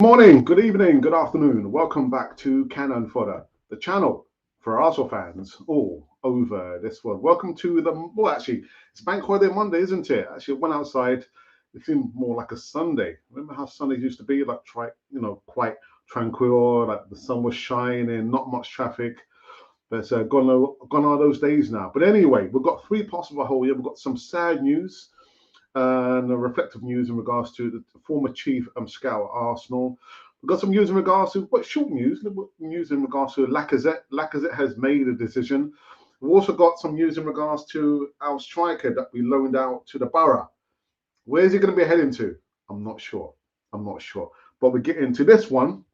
Morning, good evening, good afternoon. Welcome back to Cannon Fodder, the channel for Arsenal fans all over this world. Welcome to actually, it's Bank Holiday Monday, isn't it? Actually, I went outside. It seemed more like a Sunday. Remember how Sundays used to be, like, quite tranquil, like the sun was shining, not much traffic. But gone are those days now. But anyway, we've got three possible whole year. We've got some sad news and a reflective news in regards to the former chief scout at Arsenal. We've got some news in regards to, but short news in regards to Lacazette. Lacazette has made a decision. We've also got some news in regards to our striker that we loaned out to the Borough. Where is he going to be heading to? I'm not sure. I'm not sure. But we get into this one,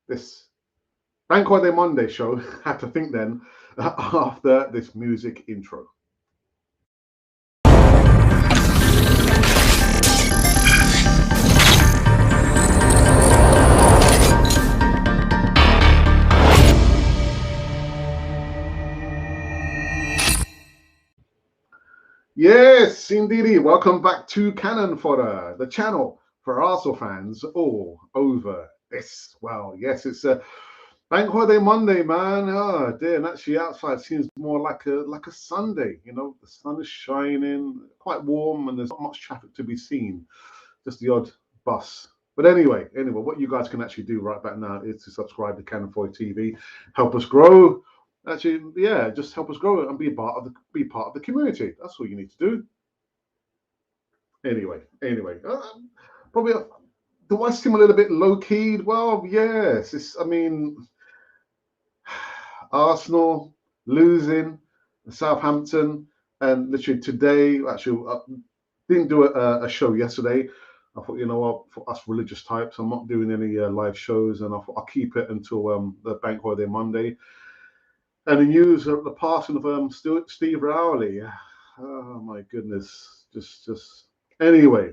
this Bank Holiday Monday show. Have to think then after this music intro. Yes, indeedy. Welcome back to Cannon Fodder, the channel for Arsenal fans all over this. Well, yes, it's a Bank Holiday Monday, man. Oh dear, and actually outside seems more like a Sunday. You know, the sun is shining, quite warm, and there's not much traffic to be seen. Just the odd bus. But anyway, what you guys can actually do right back now is to subscribe to Cannon Fodder TV, help us grow. Actually, yeah, just help us grow and be part of the community. That's all you need to do. Anyway, probably do I seem a little bit low keyed? Well, yes. I mean, Arsenal losing, Southampton, and literally today. Actually, didn't do a show yesterday. I thought, you know what, for us religious types, I'm not doing any live shows, and I thought I'll keep it until the Bank Holiday Monday. And the news of the passing of Steve Rowley. Oh my goodness, just anyway.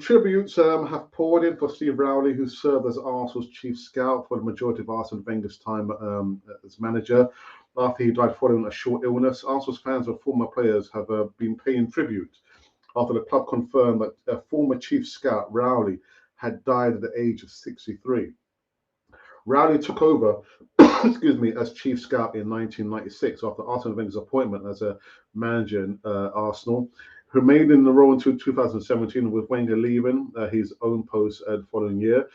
Tributes have poured in for Steve Rowley, who served as Arsenal's chief scout for the majority of Arsene Wenger's time as manager. After he died following a short illness, Arsenal's fans and former players have been paying tribute after the club confirmed that former chief scout Rowley had died at the age of 63. Rowley took over, excuse me, as chief scout in 1996 after Arsene Wenger's appointment as a manager in Arsenal. Remained in the role until 2017, with Wenger leaving his own post the following year.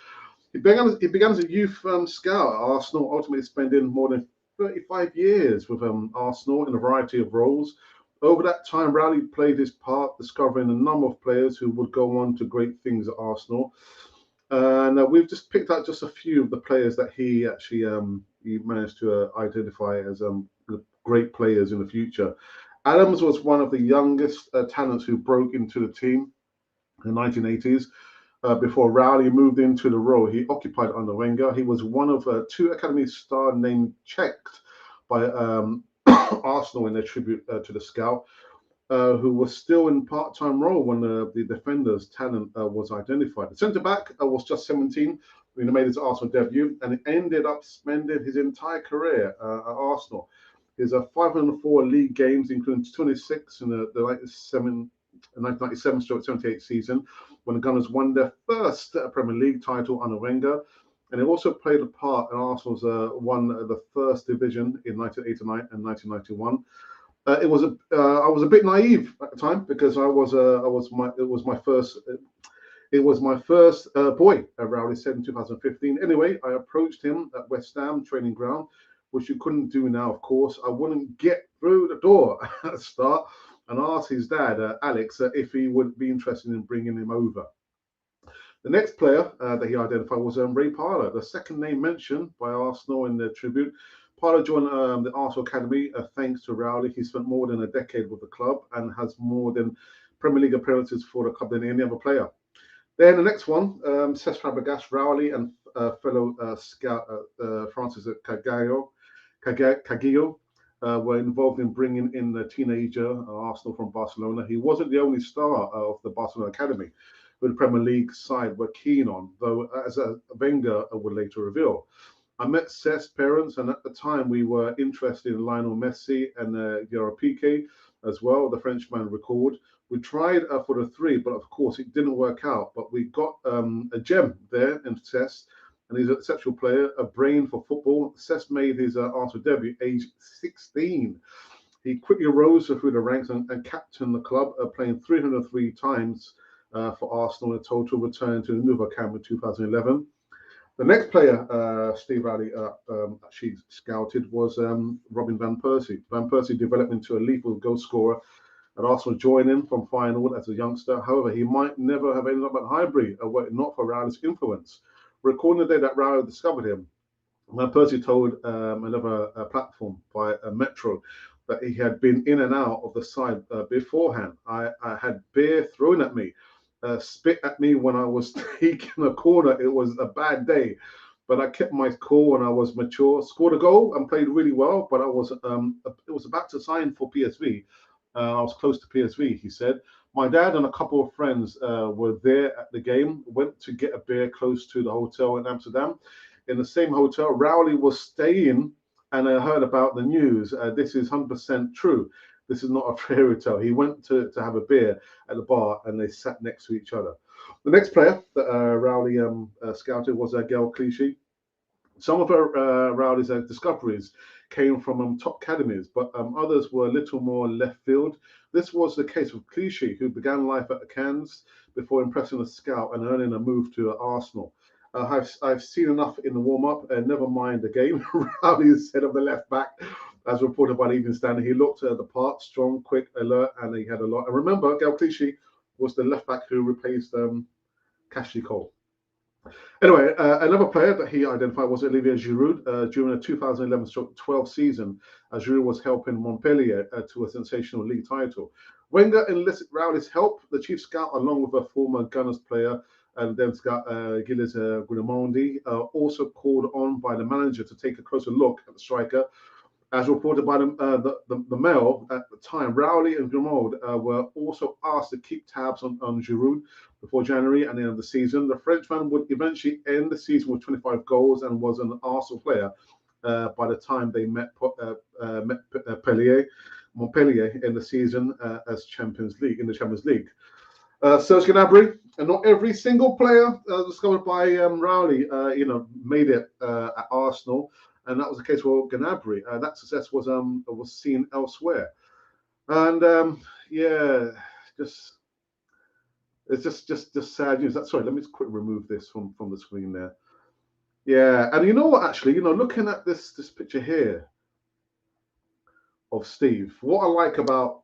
He began as a youth scout at Arsenal, ultimately spending more than 35 years with Arsenal in a variety of roles. Over that time, Rowley played his part, discovering a number of players who would go on to great things at Arsenal. And we've just picked out just a few of the players that he actually he managed to identify as great players in the future. Adams was one of the youngest talents who broke into the team in the 1980s. Before Rowley moved into the role he occupied under Wenger, he was one of two academy stars named checked by Arsenal in their tribute to the scout, who was still in part-time role when the defender's talent was identified. The centre back was just 17 when he made his Arsenal debut, and ended up spending his entire career at Arsenal. His 504 league games, including 26 in the 1997-78 season, when the Gunners won their first Premier League title under Wenger. And he also played a part in Arsenal's won the first division in 1989 and 1991. I was a bit naive at the time because it was my first boy around. He said in 2015. Anyway, I approached him at West Ham training ground, which you couldn't do now. Of course, I wouldn't get through the door at the start, and asked his dad, Alex, if he would be interested in bringing him over. The next player that he identified was Ray Parlour, the second name mentioned by Arsenal in their tribute. Parlour joined the Arsenal Academy thanks to Rowley. He spent more than a decade with the club and has more than Premier League appearances for the club than any other player. Then the next one, Cesc Fabregas, Rowley, and fellow scout Francis Cagallo were involved in bringing in the teenager Arsenal from Barcelona. He wasn't the only star of the Barcelona Academy who the Premier League side were keen on, though, as Wenger would later reveal. I met Cec's parents, and at the time we were interested in Lionel Messi and Gerard Piqué as well, the Frenchman recalled. We tried for the 3, but of course it didn't work out. But we got a gem there in Cess, and he's an exceptional player, a brain for football. Cess made his Arsenal debut aged 16. He quickly rose through the ranks and captained the club, playing 303 times for Arsenal in total, returning to the Nouveau Camp in 2011. The next player Steve Rowley actually scouted was Robin Van Persie. Van Persie developed into a lethal goal scorer at Arsenal, joining from Feyenoord as a youngster. However, he might never have ended up at Highbury were it not for Rowley's influence. Recording the day that Rowley discovered him, Van Persie told another platform by Metro that he had been in and out of the side beforehand. I had beer thrown at me, spit at me when I was taking a corner. It was a bad day, but I kept my cool and I was mature. Scored a goal and played really well, but it was about to sign for PSV. I was close to PSV, he said. My dad and a couple of friends were there at the game, went to get a beer close to the hotel in Amsterdam. In the same hotel, Rowley was staying, and I heard about the news. This is 100% true. This is not a fairy tale. He went to have a beer at the bar, and they sat next to each other. The next player that Rowley scouted was Gael Clichy. Some of Rowley's discoveries came from top academies, but others were a little more left field. This was the case with Clichy, who began life at Cannes before impressing a scout and earning a move to Arsenal. I've seen enough in the warm-up, and never mind the game. Rowley is head of the left back, as reported by the Evening Standard. He looked at the part, strong, quick, alert, and he had a lot. And remember, Gael Clichy was the left back who replaced Cashley Cole. Anyway, another player that he identified was Olivier Giroud. During the 2011-12 season, Giroud was helping Montpellier to a sensational league title. Wenger enlisted Rowley's help. The chief scout, along with a former Gunners player, and then scout Gilles Grimaldi, also called on by the manager to take a closer look at the striker. As reported by the Mail at the time, Rowley and Grimaud were also asked to keep tabs on Giroud before January and the end of the season. The Frenchman would eventually end the season with 25 goals and was an Arsenal player by the time they met Montpellier in the season as Champions League. Serge Gnabry, and not every single player discovered by Rowley, made it at Arsenal. And that was the case for Gnabry. That success was seen elsewhere, and it's just sad news. Sorry, let me just quickly remove this from the screen there. Yeah, and you know what? Actually, looking at this picture here of Steve, what I like about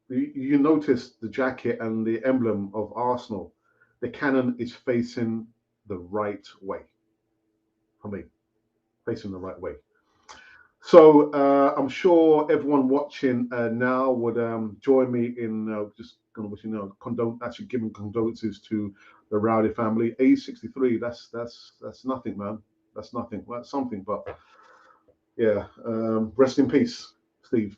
you notice the jacket and the emblem of Arsenal. The cannon is facing the right way for me. Facing the right way. So I'm sure everyone watching now would join me in just going to wish giving condolences to the Rowley family. Age 63. That's nothing, man. That's nothing. Well, that's something, but yeah. Rest in peace, Steve.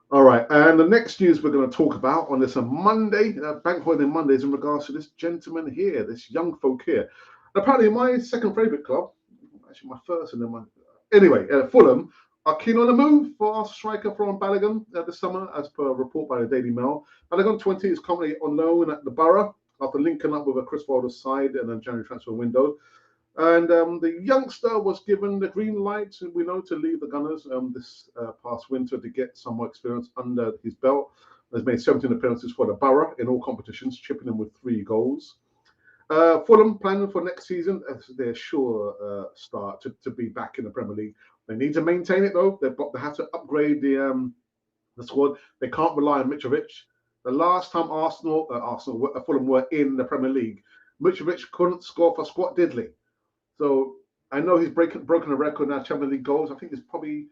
All right, and the next news we're going to talk about on this Monday, Bank Holiday Mondays, in regards to this gentleman here, this young folk here. Apparently, my second favourite club. Actually, my first and then my... Anyway, Fulham are keen on the move for our striker from Balogun this summer, as per a report by the Daily Mail. Balogun, 20, is currently on loan at the Borough after linking up with a Chris Wilder side in a January transfer window. And the youngster was given the green light, we know, to leave the Gunners this past winter to get some more experience under his belt. Has made 17 appearances for the Borough in all competitions, chipping in with 3 goals. Fulham planning for next season as their sure start to be back in the Premier League. They need to maintain it though. They have to upgrade the squad. They can't rely on Mitrovic. The last time Fulham were in the Premier League, Mitrovic couldn't score for squat diddly. So I know he's broken a record now, Champions League goals. I think it's probably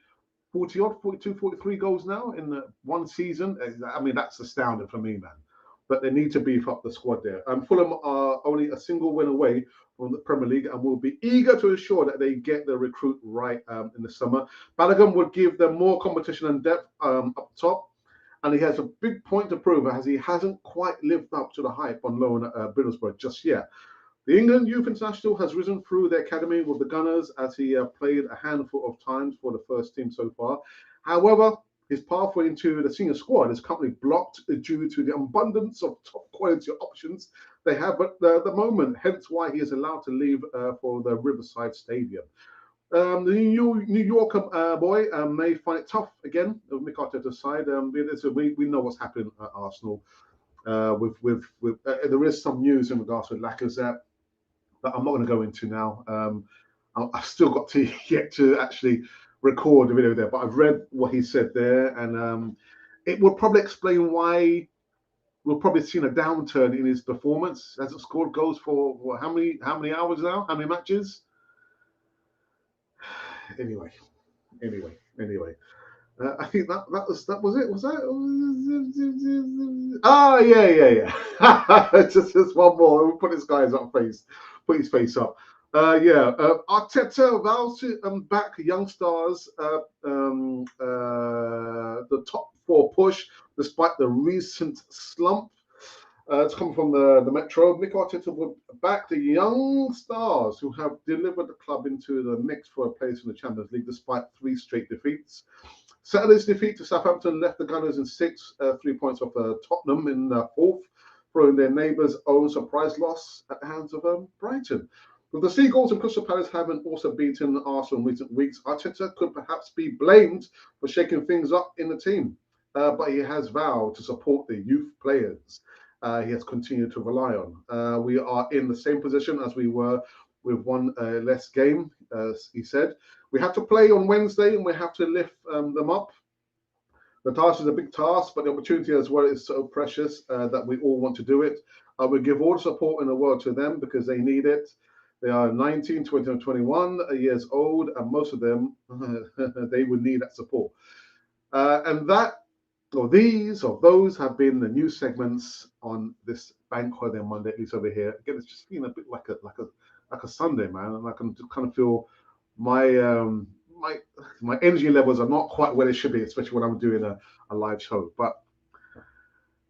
40-odd, 42, 43 goals now in the one season. I mean, that's astounding for me, man. But they need to beef up the squad there. Fulham are only a single win away from the Premier League and will be eager to ensure that they get the recruit right in the summer. Balogun would give them more competition and depth up top. And he has a big point to prove, as he hasn't quite lived up to the hype on loan at Middlesbrough just yet. The England Youth International has risen through the academy with the Gunners, as he played a handful of times for the first team so far. However, his pathway into the senior squad is currently blocked due to the abundance of top quality options they have at the moment, hence why he is allowed to leave for the Riverside Stadium. The New Yorker boy may find it tough again, Mikel Arteta's side. We know what's happened at Arsenal. There is some news in regards to Lacazette that I'm not going to go into now. I've still got to get to actually record the video there, but I've read what he said there, and it would probably explain why we've probably seen a downturn in his performance. Hasn't scored goals for how many hours now? How many matches? Anyway. I think that was it. Was that? Ah, yeah. just one more. We'll put this guy's up face. Put his face up. Arteta vows to back young stars. The top four push despite the recent slump. It's come from the Metro. Mikel Arteta would back the young stars who have delivered the club into the mix for a place in the Champions League despite 3 straight defeats. Saturday's defeat to Southampton left the Gunners in 6, 3 points off Tottenham in 4th, following their neighbours' own surprise loss at the hands of Brighton. With the Seagulls and Crystal Palace having also beaten Arsenal in recent weeks, Arteta could perhaps be blamed for shaking things up in the team, but he has vowed to support the youth players. He has continued to rely on. We are in the same position as we were with one less game, as he said. We have to play on Wednesday and we have to lift them up. The task is a big task, but the opportunity as well is so precious that we all want to do it. I will give all the support in the world to them because they need it. They are 19, 20, and 21 years old, and most of them, they would need that support. Those have been the news segments on this bank holiday on Monday, at least over here. Again, it's just been a bit like a Sunday, man, and I can just kind of feel my energy levels are not quite where they should be, especially when I'm doing a live show. But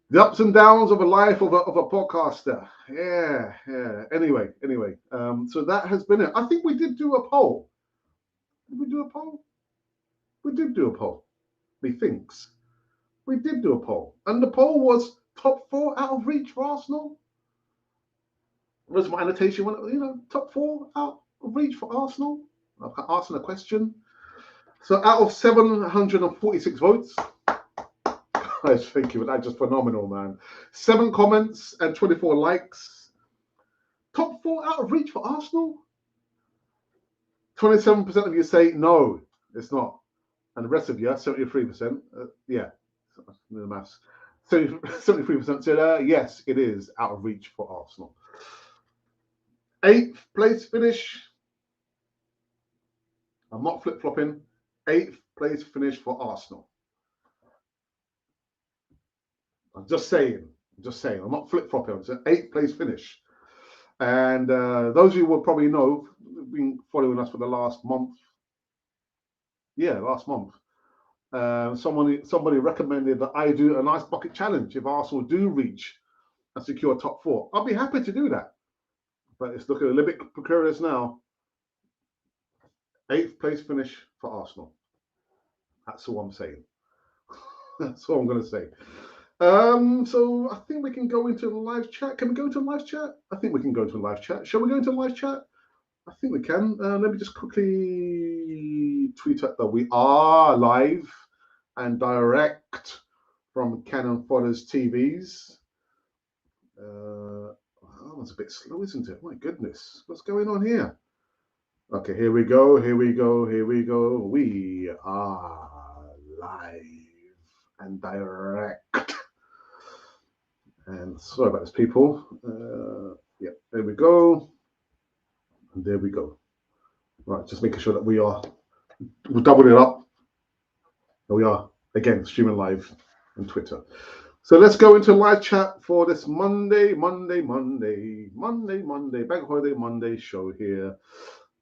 the ups and downs of a life of a podcaster. Yeah. Anyway. So that has been it. I think we did do a poll. Did we do a poll? We did do a poll. Methinks. We did do a poll. And the poll was top 4 out of reach for Arsenal. Was my annotation, top 4 out of reach for Arsenal? I've asked a question. So out of 746 votes, guys, thank you. That's just phenomenal, man. 7 comments and 24 likes. Top 4 out of reach for Arsenal? 27% of you say no, it's not. And the rest of you, 73%, yeah. The maths. 73% said yes, it is out of reach for Arsenal. 8th place finish. I'm not flip-flopping. 8th place finish for Arsenal. I'm just saying. I'm not flip-flopping. It's an 8th place finish. And those of you will probably know, been following us for the last month. Yeah, last month. Somebody recommended that I do an ice bucket challenge if Arsenal do reach and secure top 4. I'll be happy to do that, but it's looking a little bit precarious now. 8th place finish for Arsenal. That's all I'm saying. That's all I'm going to say. So I think we can go into the live chat. Can we go into the live chat? I think we can go into the live chat. Shall we go into the live chat? I think we can. Let me just quickly tweet out that we are live and direct from Cannon Fodders TVs. That was a bit slow, isn't it? My goodness, what's going on here? Okay, here we go. We are live and direct. And sorry about this, people. Yeah, there we go. And there we go. Right, just making sure that we'll double it up. There we are, again, streaming live on Twitter. So let's go into live chat for this Monday, Bank Holiday Monday show here.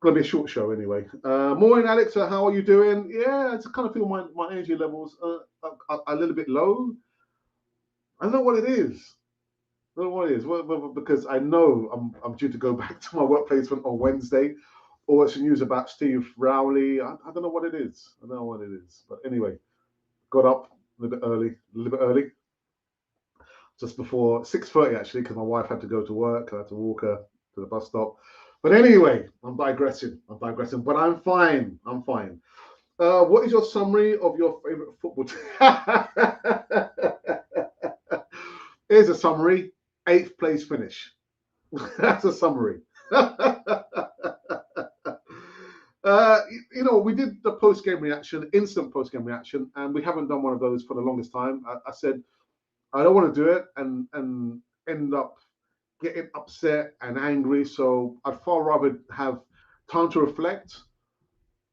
Gonna be a short show anyway. Morning, Alex. How are you doing? Yeah, I just kind of feel my energy levels are a little bit low. I don't know what it is. Because I know I'm due to go back to my workplace on Wednesday. Or it's news about Steve Rowley. I don't know what it is. But anyway, got up a little bit early, just before 6:30 actually, because my wife had to go to work. I had to walk her to the bus stop. But anyway, I'm digressing. But I'm fine. I'm fine. What is your summary of your favorite football team? Here's a summary: 8th place finish. That's a summary. We did the post-game reaction, instant post-game reaction, and we haven't done one of those for the longest time. I said I don't want to do it and end up getting upset and angry. So I'd far rather have time to reflect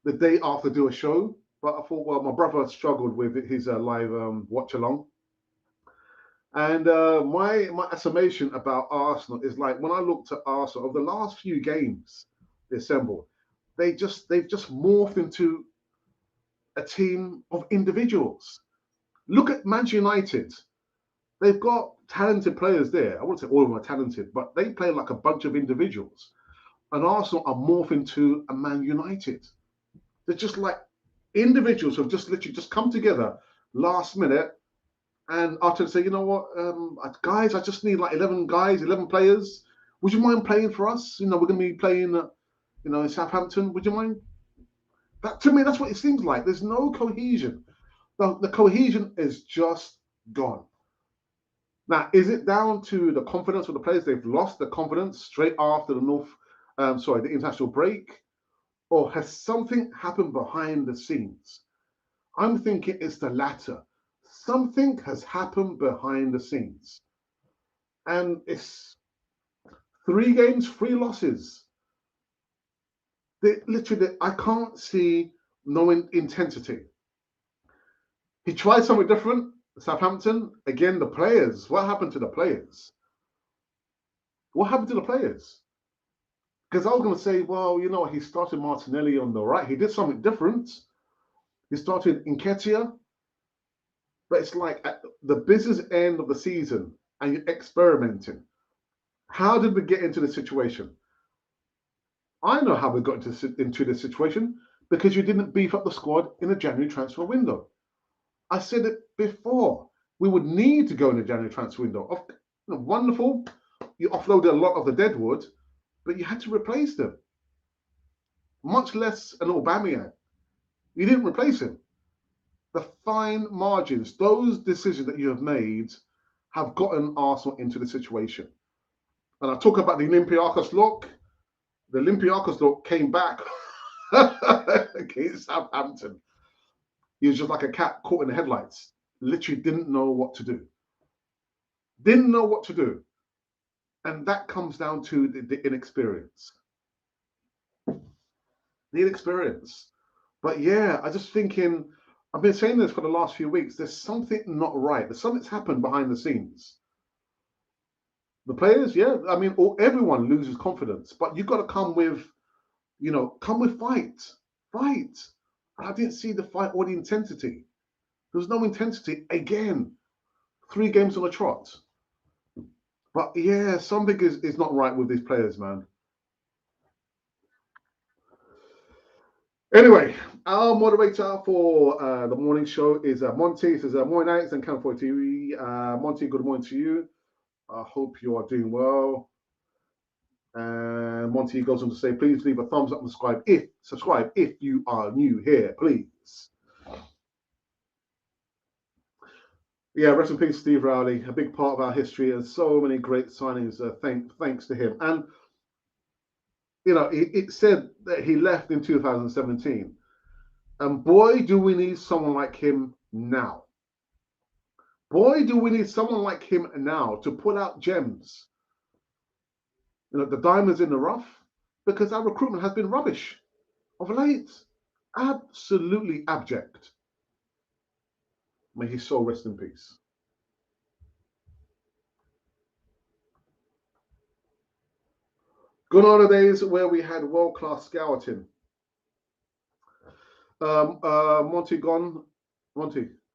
the day after do a show. But I thought, well, my brother struggled with his live watch along. And my estimation about Arsenal is like when I looked at Arsenal over the last few games they assembled, they've just morphed into a team of individuals. Look at Manchester United. They've got talented players there. I wouldn't say all of them are talented, but they play like a bunch of individuals. And Arsenal are morphing to a Man United. They're just like individuals who have just literally just come together last minute. And Arteta say, you know what, guys, I just need like 11 guys, 11 players. Would you mind playing for us? We're going to be playing, in Southampton. Would you mind? That to me, that's what it seems like. There's no cohesion. The cohesion is just gone. Now, is it down to the confidence of the players? They've lost the confidence straight after the international break, or has something happened behind the scenes? I'm thinking it's the latter. Something has happened behind the scenes, and it's 3 games, 3 losses. I can't see no intensity. He tried something different. Southampton, again, the players. What happened to the players? What happened to the players? Because I was going to say, well, he started Martinelli on the right. He did something different. He started Nketiah. But it's like at the business end of the season and you're experimenting. How did we get into this situation? I know how we got into this situation because you didn't beef up the squad in the January transfer window. I said it before. We would need to go in the January transfer window. Wonderful. You offloaded a lot of the deadwood, but you had to replace them. Much less an Aubameyang. You didn't replace him. The fine margins, those decisions that you have made have gotten Arsenal into the situation. And I talk about the Olympiacos look. The Olympiacos look came back against Southampton. He was just like a cat caught in the headlights. Literally didn't know what to do. Didn't know what to do. And that comes down to the inexperience. The inexperience. But yeah, I just thinking, I've been saying this for the last few weeks, there's something not right. There's something's happened behind the scenes. The players, yeah, I mean, everyone loses confidence, but you've got to come with fight. Fight. I didn't see the fight or the intensity. There was no intensity. Again, 3 games on a trot. But yeah, something is not right with these players, man. Anyway, our moderator for the morning show is Monty. It says, morning nights and Camp 4 TV. Monty, good morning to you. I hope you are doing well. And Monty goes on to say, please leave a thumbs up and subscribe if you are new here, please. Yeah, rest in peace, Steve Rowley, a big part of our history and so many great signings. Thanks to him. And it said that he left in 2017. And boy, do we need someone like him now. Boy, do we need someone like him now to put out gems. The diamonds in the rough, because our recruitment has been rubbish of late. Absolutely abject. May his soul rest in peace. Gone are the days where we had world-class scouting. Monty, gone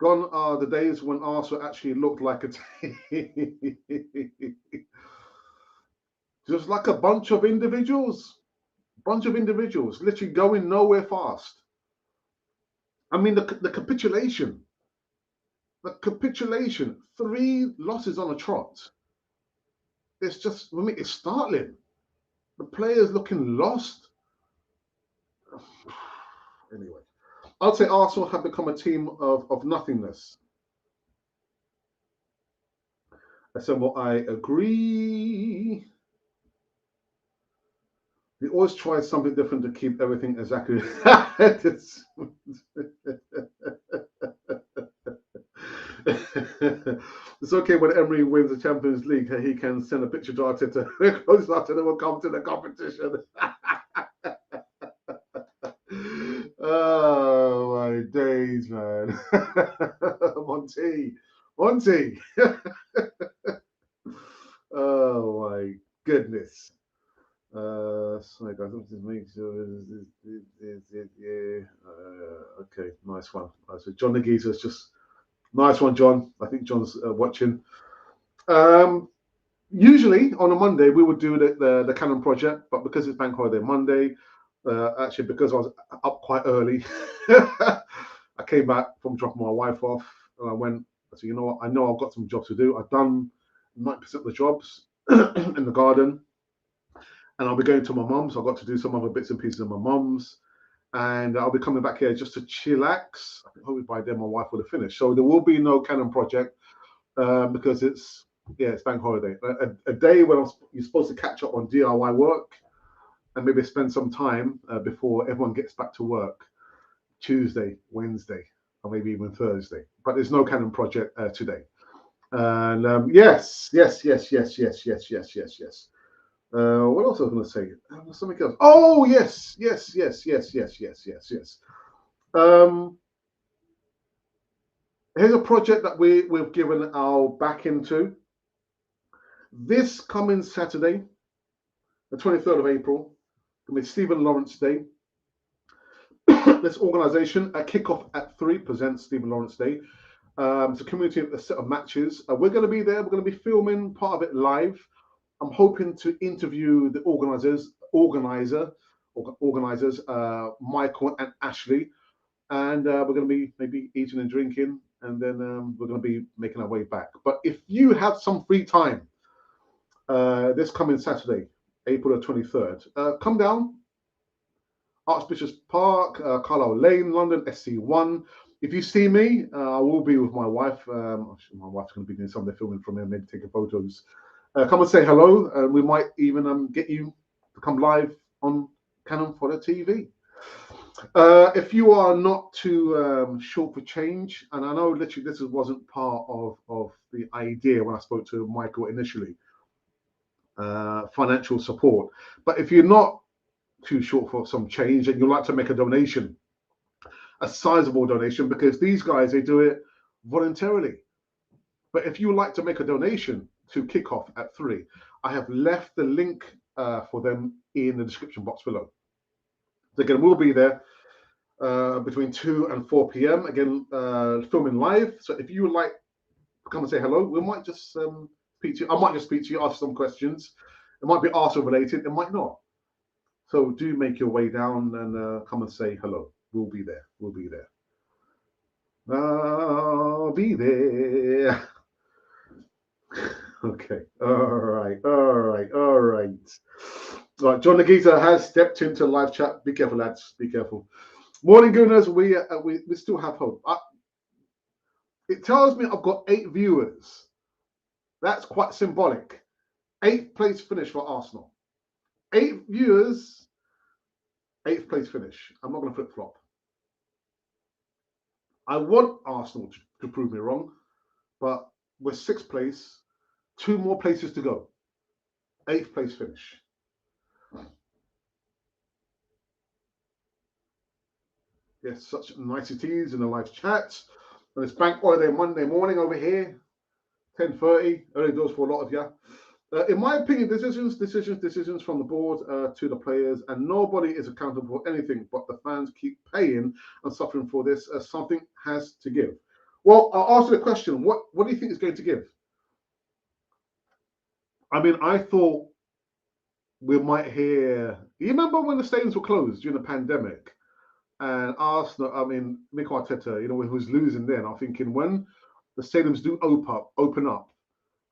are the days when Arsenal actually looked like a team. Just like a bunch of individuals, literally going nowhere fast. I mean, the capitulation The capitulation, 3 losses on a trot. It's just, for me, it's startling. The players looking lost. Anyway, I'd say Arsenal have become a team of nothingness. So I agree. We always try something different to keep everything exactly. It's okay when Emery wins the Champions League. He can send a picture to Arteta because Arteta will come to the competition. Oh my days, man. Monty. Oh my goodness. Sorry guys, let me just make sure. Yeah. Okay, nice one. So John Nagita's just nice one, John. I think John's watching. Usually on a Monday we would do the Canon project, but because it's Bank Holiday Monday, actually because I was up quite early, I came back from dropping my wife off, and I said, you know what? I know I've got some jobs to do. I've done 90% of the jobs in the garden, and I'll be going to my mum's. I've got to do some other bits and pieces of my mum's, and I'll be coming back here just to chillax. I think hopefully by then my wife will have finished. So there will be no Canon project because it's bank holiday. A day when you're supposed to catch up on DIY work and maybe spend some time before everyone gets back to work. Tuesday, Wednesday, or maybe even Thursday. But there's no Canon project today. And yes. What else was I going to say? Something else. Oh yes. Here's a project that we've given our back into. This coming Saturday, the 23rd of April, going to be Stephen Lawrence Day. This organisation, a kickoff at 3, presents Stephen Lawrence Day. It's a community of a set of matches. We're going to be there. We're going to be filming part of it live. I'm hoping to interview the organizers, Michael and Ashley, and we're going to be maybe eating and drinking, and then we're going to be making our way back. But if you have some free time this coming Saturday, April the 23rd, come down, Archbishop's Park, Carlisle Lane, London, SC1. If you see me, I will be with my wife. My wife's going to be doing some of the filming from here, maybe taking photos. Come and say hello, and we might even get you to come live on Canon for the TV. If you are not too short for change, and I know literally this wasn't part of the idea when I spoke to Michael initially, financial support. But if you're not too short for some change and you'd like to make a donation, a sizable donation, because these guys, they do it voluntarily. But if you would like to make a donation to Kickoff at 3, I have left the link for them in the description box below. So again, we'll be there between 2 and 4 p.m. Again, filming live. So if you would like to come and say hello, we might just speak to you. I might just speak to you, ask some questions. It might be Arsenal related, it might not. So do make your way down and come and say hello. We'll be there. We'll be there. I'll be there. Okay. All right. Right, John Nagita has stepped into live chat. Be careful, lads. Be careful. Morning, Gooners. We still have hope. It tells me I've got 8 viewers. That's quite symbolic. 8th place finish for Arsenal. 8 viewers, 8th place finish. I'm not going to flip flop. I want Arsenal to prove me wrong, but we're 6th place, 2 more places to go. 8th place finish. Yes, such niceties in the live chat. And it's Bank Holiday Monday morning over here, 10:30. Early doors for a lot of you. In my opinion, decisions from the board to the players, and nobody is accountable for anything, but the fans keep paying and suffering for this. Something has to give. Well, I'll ask you the question. What do you think is going to give? I mean, I thought we might hear. You remember when the stadiums were closed during the pandemic, and Arsenal? I mean, Mikel Arteta, who was losing then. I'm thinking, when the stadiums do open up,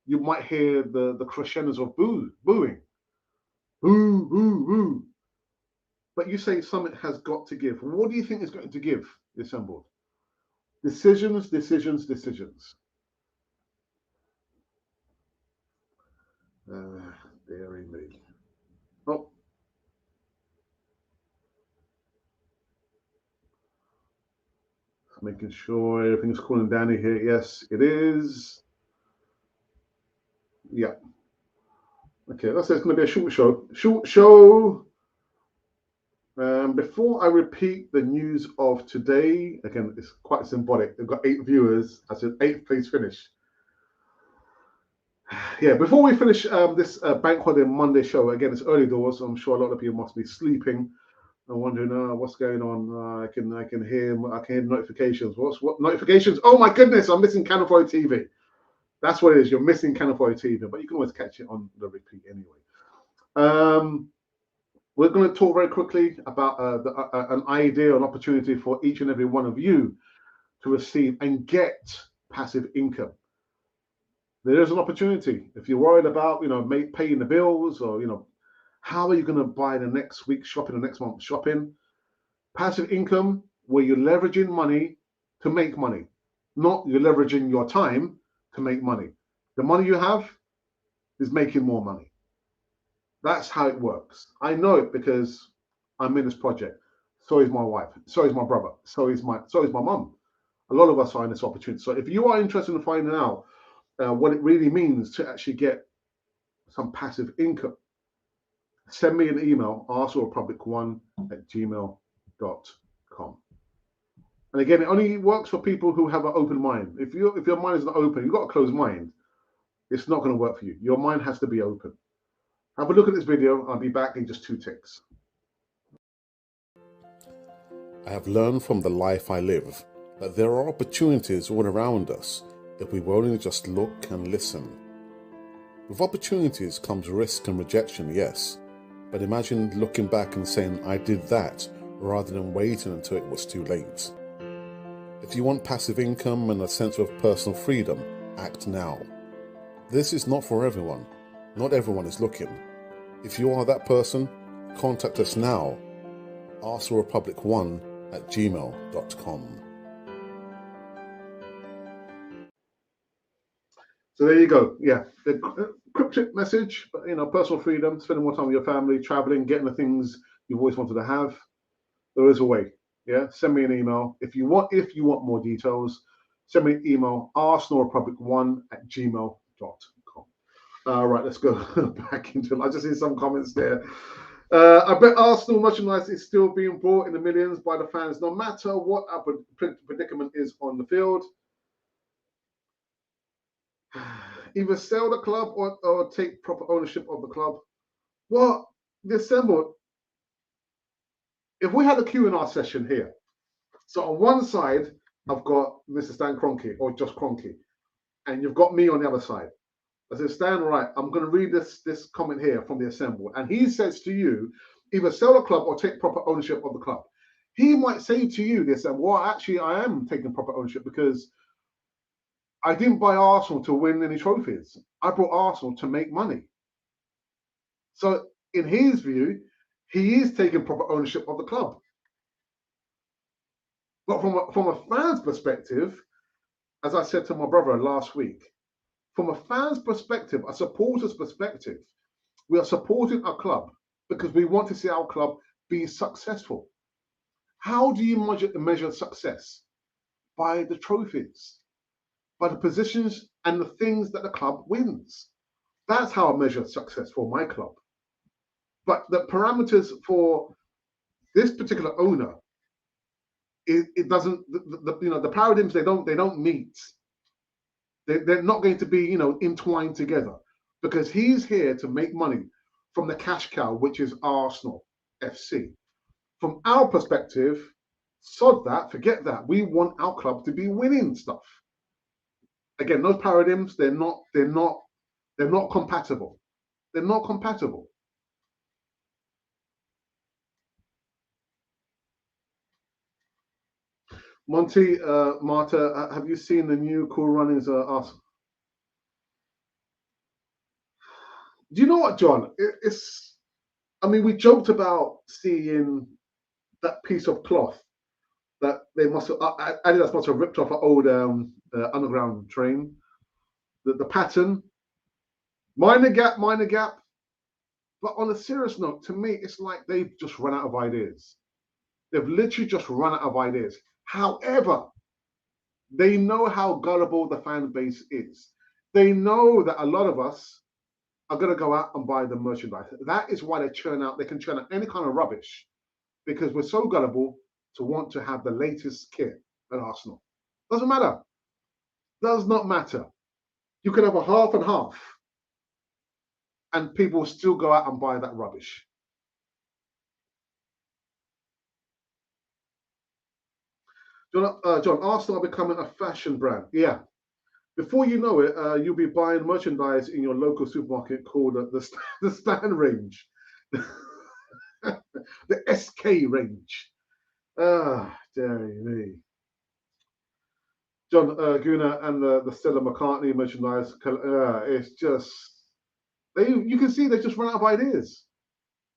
you might hear the crescendos of booing, boo, boo, boo. But you say something has got to give. What do you think is going to give the assembled? Decisions, decisions, decisions. Dearie me. Oh, making sure everything's cooling down here. Yes, it is. Yeah. Okay, that's it's going to be a short show. Short show. Before I repeat the news of today, again, it's quite symbolic. They've got 8 viewers. I said 8th place finish. Yeah, before we finish this Bank Holiday Monday show, again, it's early doors. So I'm sure a lot of people must be sleeping and wondering, what's going on. I can hear notifications. What notifications? Oh my goodness, I'm missing Canafoy TV. That's what it is. You're missing Canafoy TV, but you can always catch it on the repeat anyway. We're going to talk very quickly about an idea, an opportunity for each and every one of you to receive and get passive income. There is an opportunity. If you're worried about, paying the bills, or, how are you going to buy the next week's shopping, the next month's shopping? Passive income, where you're leveraging money to make money, not you're leveraging your time to make money. The money you have is making more money. That's how it works. I know it because I'm in this project. So is my wife. So is my brother. So is my mum. A lot of us are in this opportunity. So if you are interested in finding out what it really means to actually get some passive income, send me an email, arsenalrepublic1@gmail.com. And again, it only works for people who have an open mind. If your mind is not open, you've got a closed mind, it's not going to work for you. Your mind has to be open. Have a look at this video. I'll be back in just 2 ticks. I have learned from the life I live that there are opportunities all around us if we will only just look and listen. With opportunities comes risk and rejection, yes, but imagine looking back and saying, I did that, rather than waiting until it was too late. If you want passive income and a sense of personal freedom, act now. This is not for everyone. Not everyone is looking. If you are that person, contact us now. arsenalrepublic1@gmail.com. So there you go. Yeah, the cryptic message, personal freedom, spending more time with your family, traveling, getting the things you've always wanted to have. There is a way. Yeah, send me an email if you want more details. Send me an email, arsenalrepublic1@gmail.com. All right, let's go back into. I just see some comments there. I bet Arsenal merchandise is still being bought in the millions by the fans, no matter what our predicament is on the field. Either sell the club or take proper ownership of the club. Well, the assembled, if we had a Q&R session here, so on one side, I've got Mr. Stan Kroenke or just Kroenke, and you've got me on the other side. I said, Stan, right, I'm going to read this comment here from the assembled. And he says to you, either sell the club or take proper ownership of the club. He might say to you this, and well, actually, I am taking proper ownership because I didn't buy Arsenal to win any trophies. I brought Arsenal to make money. So in his view, he is taking proper ownership of the club. But from a fan's perspective, as I said to my brother last week, from a fan's perspective, a supporter's perspective, we are supporting our club because we want to see our club be successful. How do you measure success? By the trophies, by the positions and the things that the club wins. That's how I measure success for my club. But the parameters for this particular owner, it doesn't. The paradigms they don't meet. They're not going to be entwined together because he's here to make money from the cash cow, which is Arsenal FC. From our perspective, sod that, forget that. We want our club to be winning stuff. Again, those paradigms, they're not compatible. They're not compatible. Monty, Marta, have you seen the new Cool Runnings Arsenal? Do you know what, John? It's. I mean, we joked about seeing that piece of cloth that they must have. Adidas must have ripped off an old underground train. The pattern, minor gap, minor gap. But on a serious note, to me, it's like they've just run out of ideas. They've literally just run out of ideas. However, they know how gullible the fan base is. They know that a lot of us are going to go out and buy the merchandise. That is why they can churn out any kind of rubbish because we're so gullible to want to have the latest kit at Arsenal. Doesn't matter. Does not matter. You can have a half and half, and people will still go out and buy that rubbish. John, Arsenal are becoming a fashion brand. Yeah. Before you know it, you'll be buying merchandise in your local supermarket called the Stan range, the SK range. Ah, dearie me. John Guna and the Stella McCartney merchandise. It's just you can see they just run out of ideas.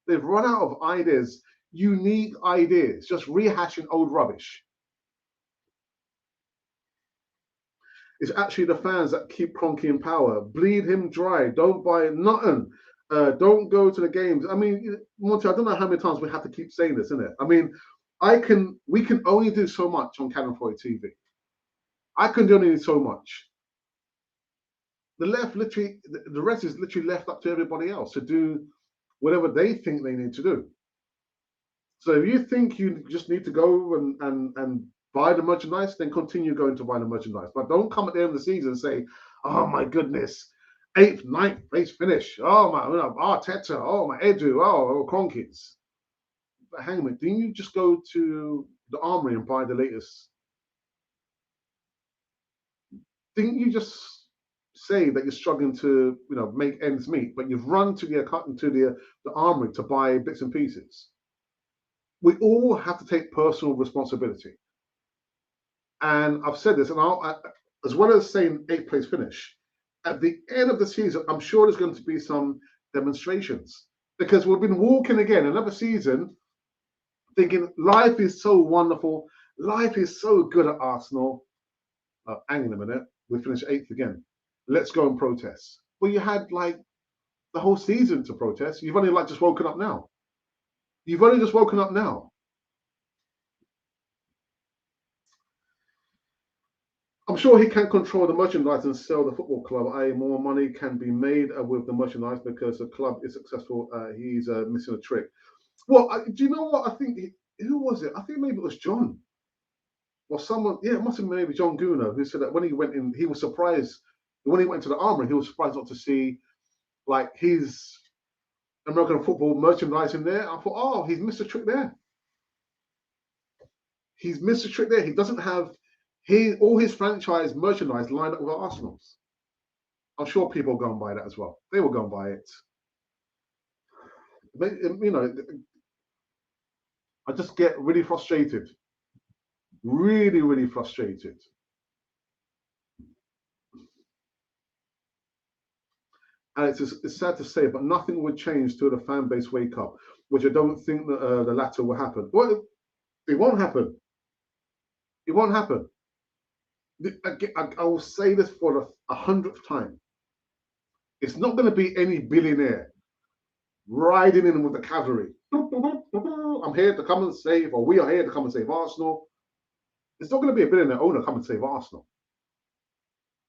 They've run out of ideas, unique ideas, just rehashing old rubbish. It's actually the fans that keep Cronky in power. Bleed him dry. Don't buy nothing. Don't go to the games. I mean, Monty, I don't know how many times we have to keep saying this, isn't it? I mean, we can only do so much on Cannon 40 TV. I can do only so much. The left literally, the rest is literally left up to everybody else to do whatever they think they need to do. So if you think you just need to go and buy the merchandise, then continue going to buy the merchandise. But don't come at the end of the season and say, "Oh my goodness, 8th, 9th place finish. Oh my, Arteta. Oh my Edu. Oh Kronkits." But hang on a minute, didn't you just go to the Armory and buy the latest? Didn't you just say that you're struggling to, make ends meet, but you've run to the Armory to buy bits and pieces? We all have to take personal responsibility. And I've said this, and as well as saying 8th place finish, at the end of the season, I'm sure there's going to be some demonstrations because we've been walking again another season thinking life is so wonderful, life is so good at Arsenal. Hang on a minute, we finished 8th again. Let's go and protest. Well, you had like the whole season to protest. You've only just woken up now. You've only just woken up now. I'm sure he can control the merchandise and sell the football club. More money can be made with the merchandise because the club is successful. He's missing a trick. Well, do you know what? I think who was it? I think maybe it was John or someone. Yeah, it must have been maybe John Guna who said that when he went in, he was surprised. When he went to the Armory, he was surprised not to see like his American football merchandise in there. I thought, oh, he's missed a trick there. He's missed a trick there. He doesn't have all his franchise merchandise lined up with Arsenal's. I'm sure people will go and buy that as well. They will go and buy it. But, I just get really frustrated. Really, really frustrated. And it's sad to say, but nothing would change till the fan base wake up, which I don't think that the latter will happen. Well, it won't happen. It won't happen. I will say this for the 100th time. It's not going to be any billionaire riding in with the cavalry. I'm here to come and save, or we are here to come and save Arsenal. It's not going to be a billionaire owner come and save Arsenal.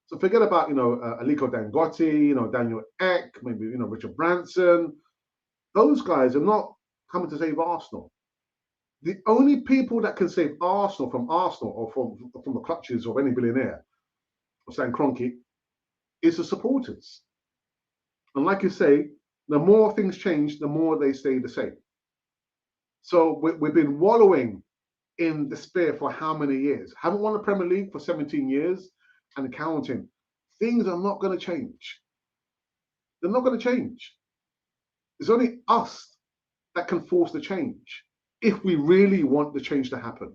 So forget about, Aliko Dangote, Daniel Ek, maybe, Richard Branson. Those guys are not coming to save Arsenal. The only people that can save Arsenal or from the clutches of any billionaire or Stan Kroenke is the supporters. And like you say, the more things change, the more they stay the same. So we've been wallowing in despair for how many years? Haven't won the Premier League for 17 years and counting. Things are not going to change. They're not going to change. It's only us that can force the change if we really want the change to happen.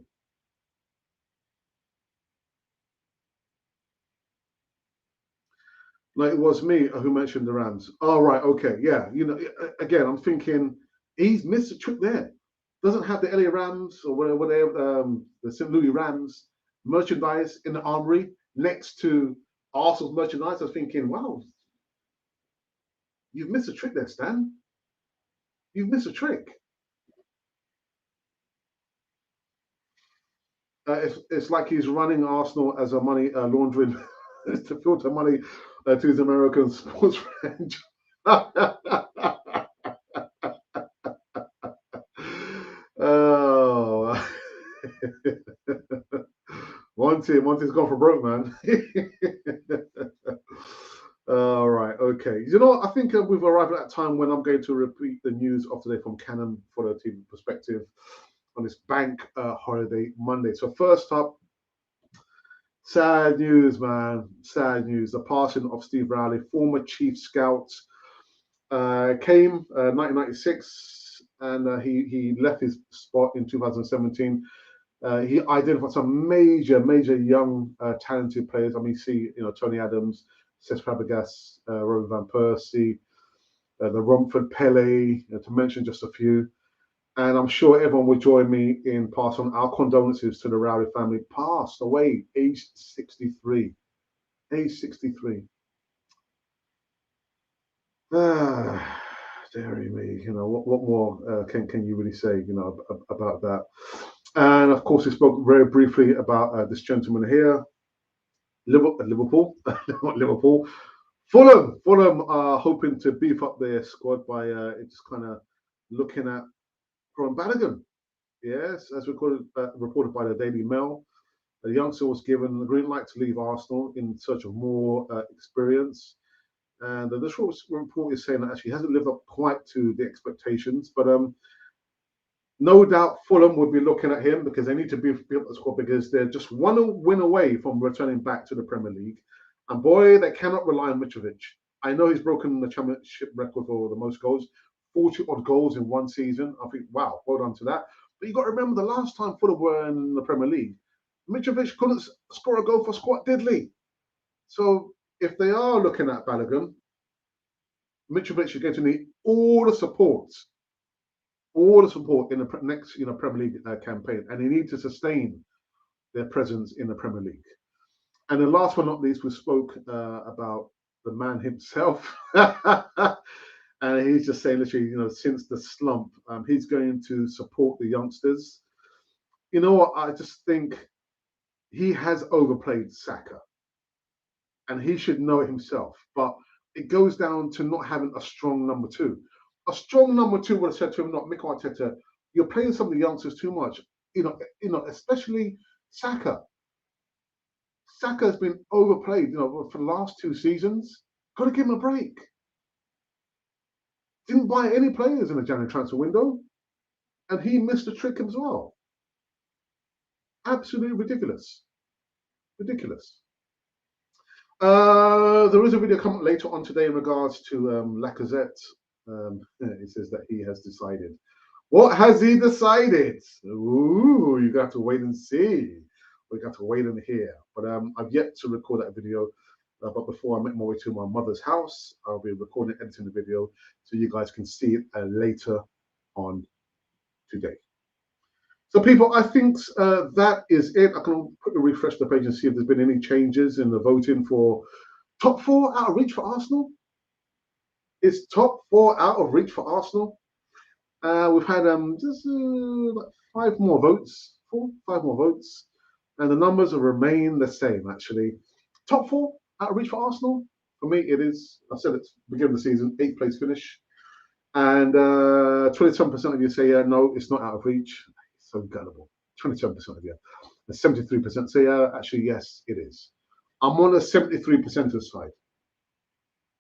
Like it was me who mentioned the Rams. Oh, right, okay, yeah. Again, I'm thinking he's missed a trick there. Doesn't have the LA Rams or whatever, the St. Louis Rams merchandise in the armory next to Arsenal's merchandise. I was thinking, wow, you've missed a trick there, Stan. You've missed a trick. It's like he's running Arsenal as a money laundering to filter money to his American sports franchise. Oh, Monty's gone for broke, man. All right, okay. You know what? I think we've arrived at that time when I'm going to repeat the news of today from Canon for the TV perspective on this bank holiday Monday. So first up, sad news, man. Sad news. The passing of Steve Rowley, former chief scout, came 1996, and he left his spot in 2017. He identified some major young talented players. I mean, see, Tony Adams, Cesc Fabregas, Robin van Persie, the Romford Pele, to mention just a few. And I'm sure everyone will join me in passing on our condolences to the Rowley family. Passed away, aged 63. Age 63. Ah, dearie me. What more can you really say? About that. And of course, we spoke very briefly about this gentleman here, Liverpool, not Liverpool, Fulham. Fulham are hoping to beef up their squad by just kind of looking at Ron Balogun. Yes, as reported by the Daily Mail, the youngster was given the green light to leave Arsenal in search of more experience. And this report is saying that actually hasn't lived up quite to the expectations, but no doubt Fulham would be looking at him because they need to beef up the squad because they're just one win away from returning back to the Premier League. And boy, they cannot rely on Mitrovic. I know he's broken the championship record for the most goals, 40 odd goals in one season. I think, wow, well done to that. But you got to remember the last time Fulham were in the Premier League, Mitrovic couldn't score a goal for squat diddly. So if they are looking at Balogun, Mitrovic is going to need all the support in the next Premier League campaign, and they need to sustain their presence in the Premier League. And then last but not least, we spoke about the man himself, and he's just saying literally, since the slump, he's going to support the youngsters. You know what? I just think he has overplayed Saka, and he should know it himself. But it goes down to not having a strong number two. A strong number two would have said to him, "Not Mikel Arteta, you're playing some of the youngsters too much. Especially Saka. Saka has been overplayed. For the last two seasons. Got to give him a break. Didn't buy any players in the January transfer window, and he missed the trick as well. Absolutely ridiculous. Ridiculous." There is a video coming later on today in regards to Lacazette. It says that he has decided. What has he decided? Ooh, you got to wait and see. We got to wait and hear. But I've yet to record that video. But before I make my way to my mother's house, I'll be recording and editing the video so you guys can see it later on today. So, people, I think that is it. I can quickly refresh the page and see if there's been any changes in the voting for top four out of reach for Arsenal. It's top four out of reach for Arsenal. We've had just five more votes, five more votes, and the numbers have remained the same. Actually, top four out of reach for Arsenal. For me, it is. I said it's beginning of the season, 8th place finish, and 27% of you say no, it's not out of reach. So gullible. 27% of you, and 73% say actually yes, it is. I'm on the 73% side.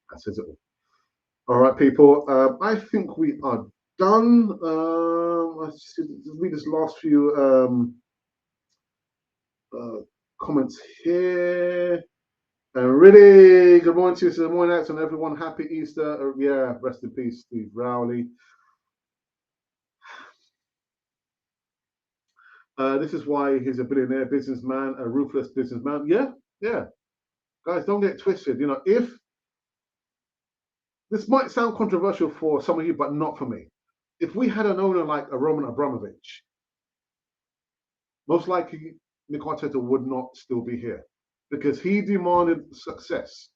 That says it all. All right, people. I think we are done. Let's read this last few comments here. And really, good morning to you, good morning, and everyone. Happy Easter. Yeah, rest in peace, Steve Rowley. This is why he's a billionaire businessman, a ruthless businessman. Yeah. Guys, don't get twisted. If This might sound controversial for some of you, but not for me. If we had an owner like a Roman Abramovich, most likely Mikel Arteta would not still be here because he demanded success.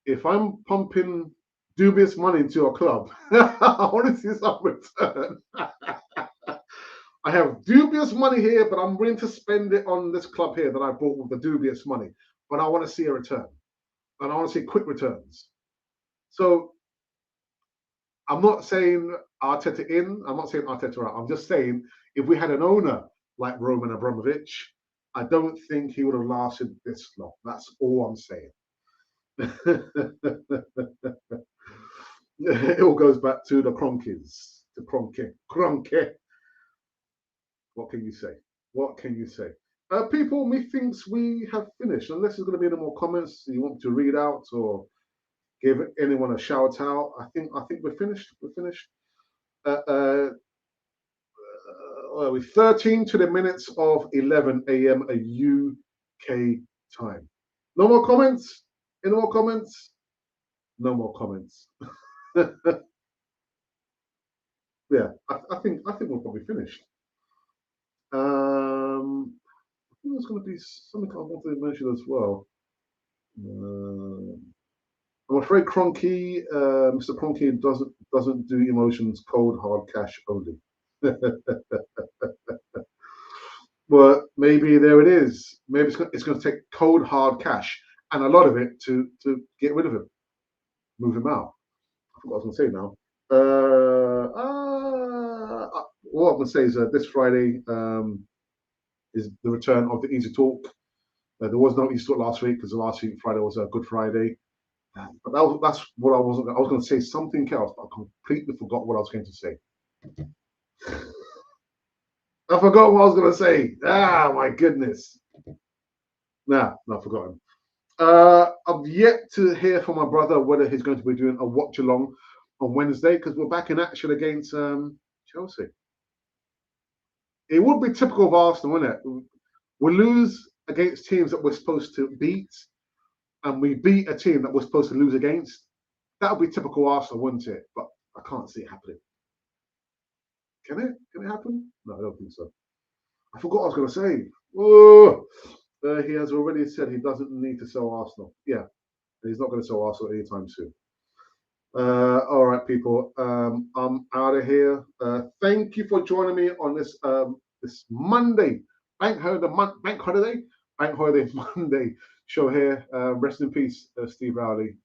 If I'm pumping dubious money into a club, I want to see some return. I have dubious money here, but I'm willing to spend it on this club here that I bought with the dubious money. But I want to see a return, and I want to see quick returns. So I'm not saying Arteta in. I'm not saying Arteta out. I'm just saying if we had an owner like Roman Abramovich, I don't think he would have lasted this long. That's all I'm saying. It all goes back to the Cronkies. The Cronky. What can you say? What can you say? People, methinks we have finished. Unless there's going to be any more comments you want to read out or give anyone a shout out. I think we're finished. We're finished. We're 13 to the minutes of 11 a.m. a UK time. No more comments? Any more comments? No more comments. Yeah, I think we're probably finished. I think there's going to be something I wanted to mention as well. I'm afraid Cronky, Mr. Cronky doesn't do emotions, cold hard cash only. Well, maybe there it is. Maybe it's going to take cold hard cash and a lot of it to get rid of him, move him out. I forgot what I was going to say now. What I'm going to say is this Friday is the return of the Easy Talk. There was no Easy Talk last week because last week Friday was a Good Friday. But that's what I was going to say something else, but I completely forgot what I was going to say. I forgot what I was going to say. Ah, my goodness. Nah, not forgotten. I've yet to hear from my brother whether he's going to be doing a watch along on Wednesday because we're back in action against Chelsea. It would be typical of Arsenal, wouldn't it? We lose against teams that we're supposed to beat, and we beat a team that we're supposed to lose against. That would be typical Arsenal, wouldn't it? But I can't see it happening. Can it? Can it happen? No, I don't think so. I forgot what I was going to say. Oh, he has already said he doesn't need to sell Arsenal. Yeah, he's not going to sell Arsenal anytime soon. All right, people. I'm out of here. Thank you for joining me on this this Monday bank holiday Monday show here. Rest in peace, Steve Rowley.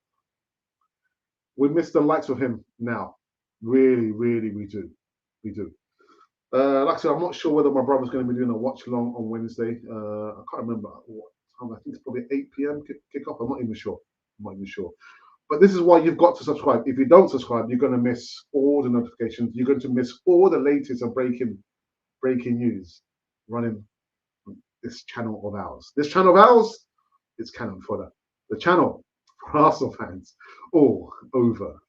We miss the likes of him now. Really, really, we do. We do. Like I said, I'm not sure whether my brother's going to be doing a watch along on Wednesday. I can't remember what time. I think it's probably 8 p.m. kick off. I'm not even sure. But this is why you've got to subscribe. If you don't subscribe, you're going to miss all the notifications. You're going to miss all the latest and breaking news running on this channel of ours. This channel of ours is Cannon Fodder. The channel for Arsenal fans all over